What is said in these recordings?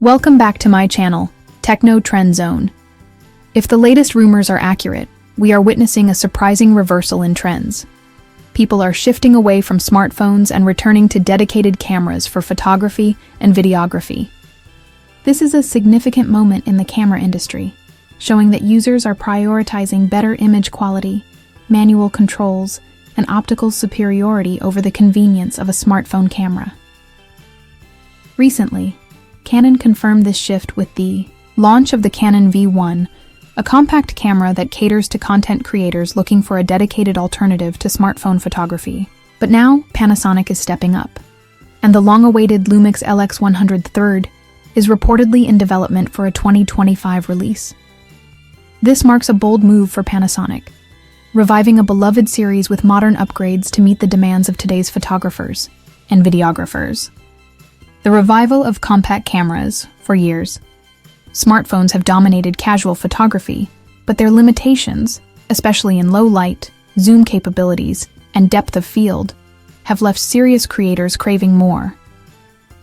Welcome back to my channel, Techno Trend Zone. If the latest rumors are accurate, we are witnessing a surprising reversal in trends. People are shifting away from smartphones and returning to dedicated cameras for photography and videography. This is a significant moment in the camera industry, showing that users are prioritizing better image quality, manual controls, and optical superiority over the convenience of a smartphone camera. Recently, Canon confirmed this shift with the launch of the Canon V1, a compact camera that caters to content creators looking for a dedicated alternative to smartphone photography. But now, Panasonic is stepping up, and the long-awaited Lumix LX100 is reportedly in development for a 2025 release. This marks a bold move for Panasonic, reviving a beloved series with modern upgrades to meet the demands of today's photographers and videographers. The revival of compact cameras, for years. Smartphones have dominated casual photography, but their limitations, especially in low light, zoom capabilities, and depth of field, have left serious creators craving more.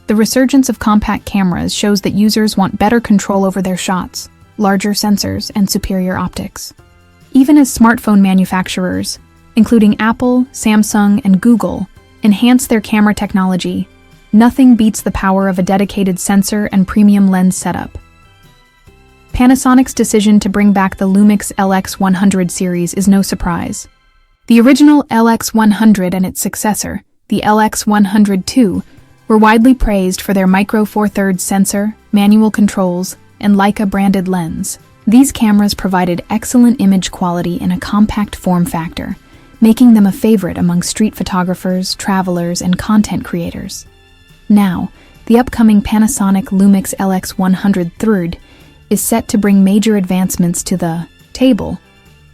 The resurgence of compact cameras shows that users want better control over their shots, larger sensors, and superior optics. Even as smartphone manufacturers, including Apple, Samsung, and Google, enhance their camera technology, nothing beats the power of a dedicated sensor and premium lens setup. Panasonic's decision to bring back the Lumix LX100 series is no surprise. The original LX100 and its successor, the LX100 II, were widely praised for their Micro Four Thirds sensor, manual controls, and Leica-branded lens. These cameras provided excellent image quality in a compact form factor, making them a favorite among street photographers, travelers, and content creators. Now, the upcoming Panasonic Lumix LX100 is set to bring major advancements to the table,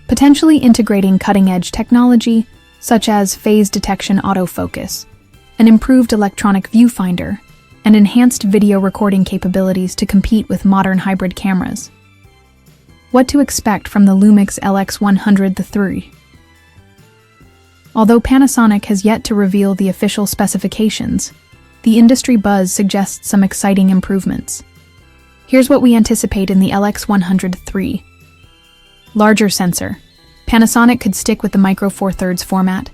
potentially integrating cutting-edge technology such as phase detection autofocus, an improved electronic viewfinder, and enhanced video recording capabilities to compete with modern hybrid cameras. What to expect from the Lumix LX100 Although Panasonic has yet to reveal the official specifications, the industry buzz suggests some exciting improvements. Here's what we anticipate in the LX100 Larger sensor. Panasonic could stick with the Micro Four Thirds format,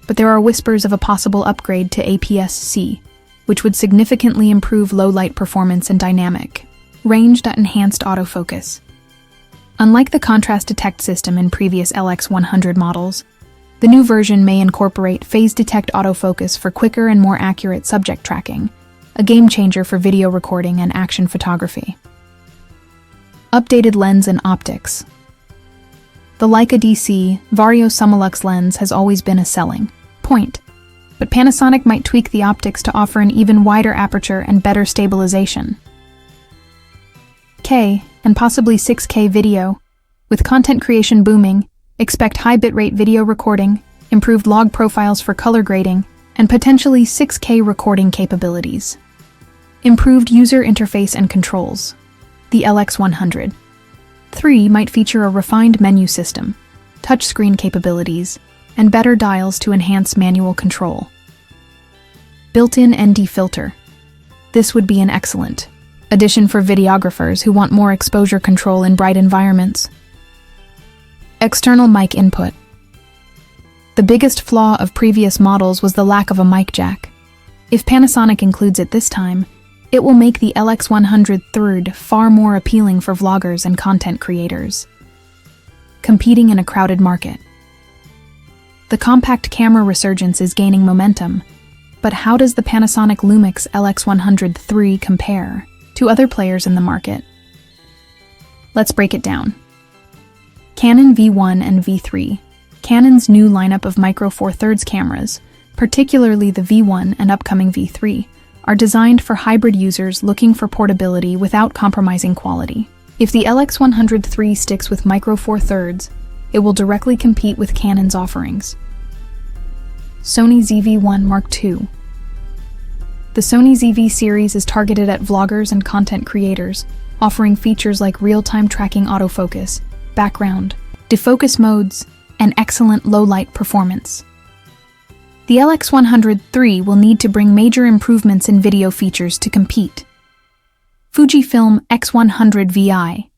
but there are whispers of a possible upgrade to APS-C, which would significantly improve low-light performance and dynamic range that enhanced autofocus. Unlike the contrast detect system in previous LX100 models, the new version may incorporate phase detect autofocus for quicker and more accurate subject tracking, a game-changer for video recording and action photography. Updated lens and optics. The Leica DC Vario Summilux lens has always been a selling point, but Panasonic might tweak the optics to offer an even wider aperture and better stabilization. K and possibly 6K video. With content creation booming, expect high bitrate video recording, improved log profiles for color grading, and potentially 6K recording capabilities. Improved user interface and controls. The LX100 might feature a refined menu system, touchscreen capabilities, and better dials to enhance manual control. Built-in ND filter. This would be an excellent addition for videographers who want more exposure control in bright environments. External mic input. The biggest flaw of previous models was the lack of a mic jack. If Panasonic includes it this time, it will make the LX100 far more appealing for vloggers and content creators, competing in a crowded market. The compact camera resurgence is gaining momentum, but how does the Panasonic Lumix LX100 compare to other players in the market? Let's break it down. Canon V1 and V3. Canon's new lineup of Micro Four Thirds cameras, particularly the V1 and upcoming V3, are designed for hybrid users looking for portability without compromising quality. If the LX100 sticks with Micro Four Thirds, it will directly compete with Canon's offerings. Sony ZV-1 Mark II. The Sony ZV series is targeted at vloggers and content creators, offering features like real-time tracking autofocus, background, defocus modes, and excellent low-light performance. The LX100 will need to bring major improvements in video features to compete. Fujifilm X100 VI.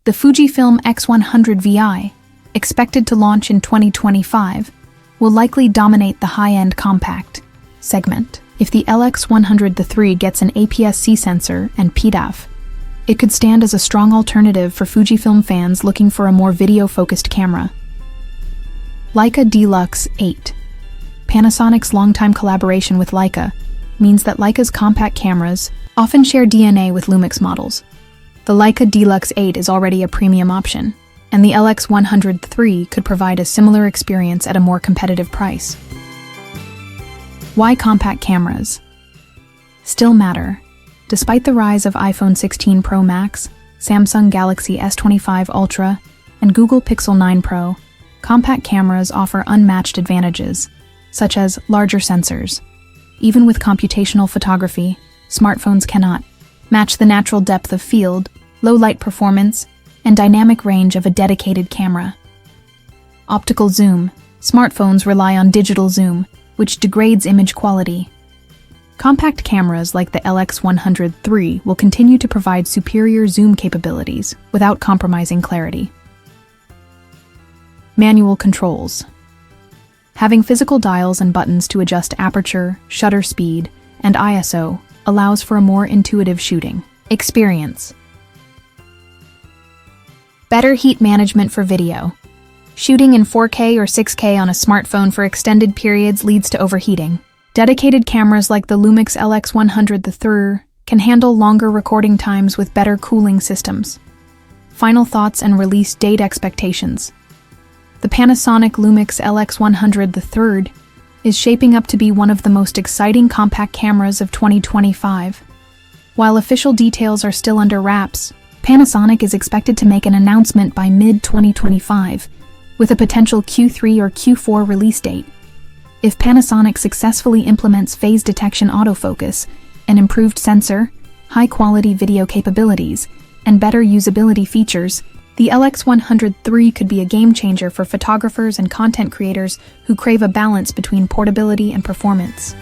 The Fujifilm X100 VI, expected to launch in 2025, will likely dominate the high-end compact segment. If the LX100 III gets an APS-C sensor and PDAF, it could stand as a strong alternative for Fujifilm fans looking for a more video-focused camera. Leica Deluxe 8. Panasonic's longtime collaboration with Leica means that Leica's compact cameras often share DNA with Lumix models. The Leica Deluxe 8 is already a premium option, and the LX100 III could provide a similar experience at a more competitive price. Why compact cameras still matter? Despite the rise of iPhone 16 Pro Max, Samsung Galaxy S25 Ultra, and Google Pixel 9 Pro, compact cameras offer unmatched advantages, such as larger sensors. Even with computational photography, smartphones cannot match the natural depth of field, low light performance, and dynamic range of a dedicated camera. Optical zoom. Smartphones rely on digital zoom, which degrades image quality. Compact cameras like the LX100 III will continue to provide superior zoom capabilities without compromising clarity. Manual controls. Having physical dials and buttons to adjust aperture, shutter speed, and ISO allows for a more intuitive shooting experience. Better heat management for video. Shooting in 4K or 6K on a smartphone for extended periods leads to overheating. Dedicated cameras like the Lumix LX100 III can handle longer recording times with better cooling systems. Final thoughts and release date expectations. The Panasonic Lumix LX100 III is shaping up to be one of the most exciting compact cameras of 2025. While official details are still under wraps, Panasonic is expected to make an announcement by mid-2025, with a potential Q3 or Q4 release date. If Panasonic successfully implements phase detection autofocus, an improved sensor, high-quality video capabilities, and better usability features, the LX100 III could be a game-changer for photographers and content creators who crave a balance between portability and performance.